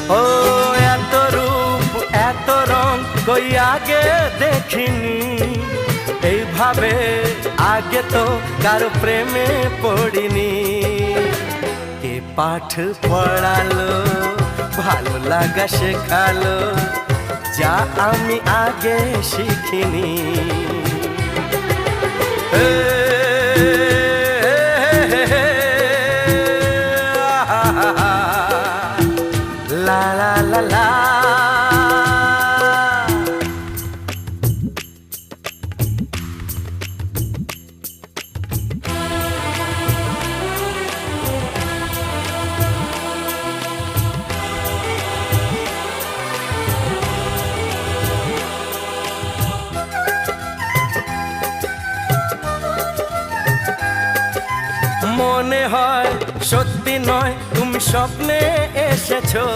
ও এত রূপ এত রং কই আগে দেখিনি, এইভাবে আগে তো কারো প্রেমে পড়িনি। কে পাঠ পড়ালো, ভালো লাগা শেখালো, যা আমি আগে শিখিনি। লা লা লা লা। মনে হয় সত্যি নয়, তুমি স্বপ্নে এসেছো।